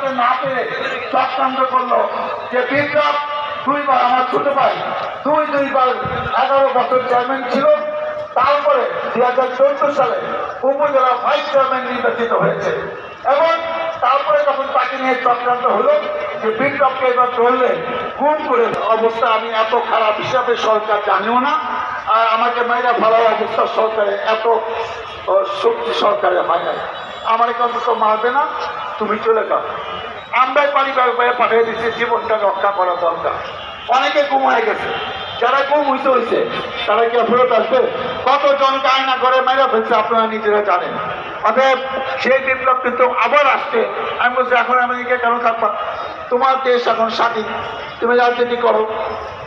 করতে না পেরে চক্রান্ত করলো যে বিপ্লব দুইবার, আমার ছোট ভাই দুইবার 11 বছর চেয়ারম্যান ছিল, তারপরে 2014 সালে উপজেলা ভাইস চেয়ারম্যান নির্বাচিত হয়েছে এবং তারপরে যখন তাকে নিয়ে চক্রান্ত হলো যে বিপ্লবকে এবার ধরলে গুম করে অবস্থা, আমি এত খারাপ হিসাবে সরকার জানিও না, আর আমাকে মেয়েরা ভালো অবস্থা সরকারে এত শক্তি সরকারে হয় নাই, আমার অন্তত মারবে না, তুমি চলে যাও। আমরাই পারিবারিক ভাবে পাঠিয়ে দিচ্ছি, জীবনটা রক্ষা করা দরকার। অনেকে গুম হয়ে গেছে, যারা গুম হয়েছে তারা কি ফেরত আসবে? কতজনকে আয়না করে মেরে ফেলছে আপনারা নিজেরা জানেন। অতএব সেই বিপ্লব কিন্তু আবার আসছে। আমি বলছি এখন আমেরিকা কেন থাকবা? তোমার দেশ এখন স্বাধীন, তুমি রাজনীতি করো,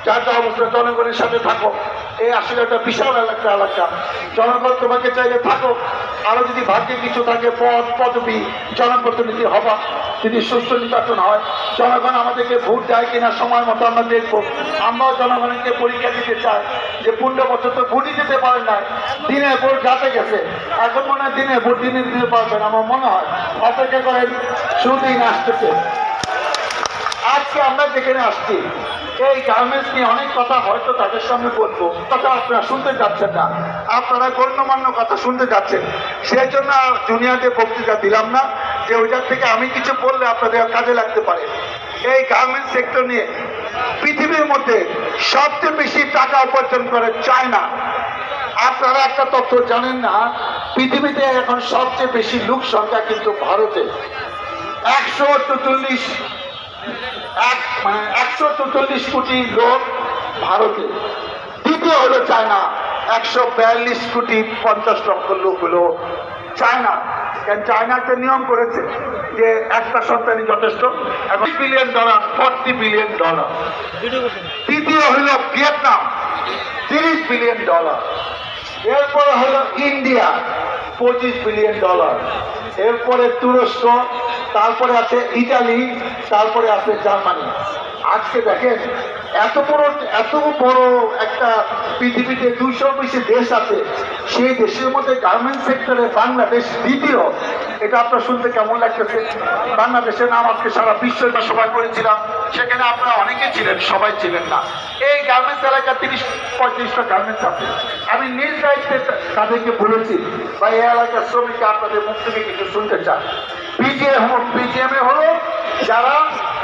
যার যা অবস্থা জনগণের সাথে থাকো। এই আসলে একটা বিশাল এলাকা, জনগণ তোমাকে চাইলে থাকো, আরো যদি ভাগ্যে কিছু থাকে পদ পদবি জনপ্রতিনিধি হবা, যদি সুস্থ নির্বাচন হয়, জনগণ আমাদেরকে ভোট দেয় কিনা সময় মতো আমরা দেখবো। আমরাও জনগণকে পরীক্ষা দিতে চাই যে 15 বছর তো ভোটই দিতে পারেন না, দিনে ভোট যাতে গেছে, এখন মনে হয় দিনে ভোট দিনে দিতে পারবেন। আমার মনে হয় অপেক্ষা করেন, সুদিন আসতেছে। আজকে আমরা যেখানে আসছি এই গার্মেন্টস নিয়ে অনেক কথা হয়তো তাদের সামনে বলবো, কথা আপনারা শুনতে যাচ্ছেন না, আপনারা গণ্যমান্য কথা শুনতে যাচ্ছেন, সেই জন্য জুনিয়রকে বক্তৃতা দিলাম না যে ওইটার থেকে আমি কিছু বললে আপনাদের কাজে লাগতে পারে। এই গার্মেন্টস সেক্টর নিয়ে পৃথিবীর মধ্যে সবচেয়ে বেশি টাকা উপার্জন করে চায়না। আপনারা একটা তথ্য জানেন না, পৃথিবীতে এখন সবচেয়ে বেশি লোক সংখ্যা কিন্তু ভারতে, 144 কোটি লোক ভারতে। দ্বিতীয় হলো চায়না, 142 কোটি 50 লক্ষ লোক হলো চায়না। কারণ চায়না একটা নিয়ম করেছে যে একটা সন্তানই যথেষ্ট। এখন $40 বিলিয়ন, $40 বিলিয়ন। তৃতীয় হলো ভিয়েতনাম, $30 বিলিয়ন। এরপরে হলো ইন্ডিয়া, $25 বিলিয়ন। এরপরে তুরস্ক, তারপরে আছে ইটালি, তারপরে আছে জার্মানি। আজকে দেখেন এত বড় একটা পৃথিবীতে 200 বেশি দেশ আছে, সেই দেশের মধ্যে গার্মেন্টস সেক্টরে বাংলাদেশ দ্বিতীয়। এটা আপনার শুনতে কেমন লাগতেছে? বাংলাদেশের নাম আজকে সারা বিশ্ব সবাই করেছিলাম, সেখানে আপনারা অনেকে ছিলেন, সবাই ছিলেন না। এই গার্মেন্টস এলাকা 30-35টা গার্মেন্টস আছে। আমি নিজ দায়িত্বে তাদেরকে বলেছি বা এই এলাকার শ্রমিকরা আপনাদের মুখ থেকে কিছু শুনতে চান। বিজিএম হলো যারা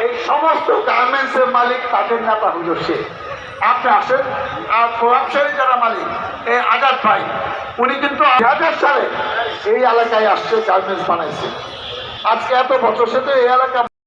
এই সমস্ত গার্মেন্টসের মালিক, তাদের নেতা হলো সে। আপনি আসেন, আর প্রভাবশালী যারা মালিক, এই আজাদ ভাই, উনি কিন্তু 2000 সালে এই এলাকায় আসছে, গার্মেন্টস বানাইছে। আজকে এত বছর সে তো এই এলাকা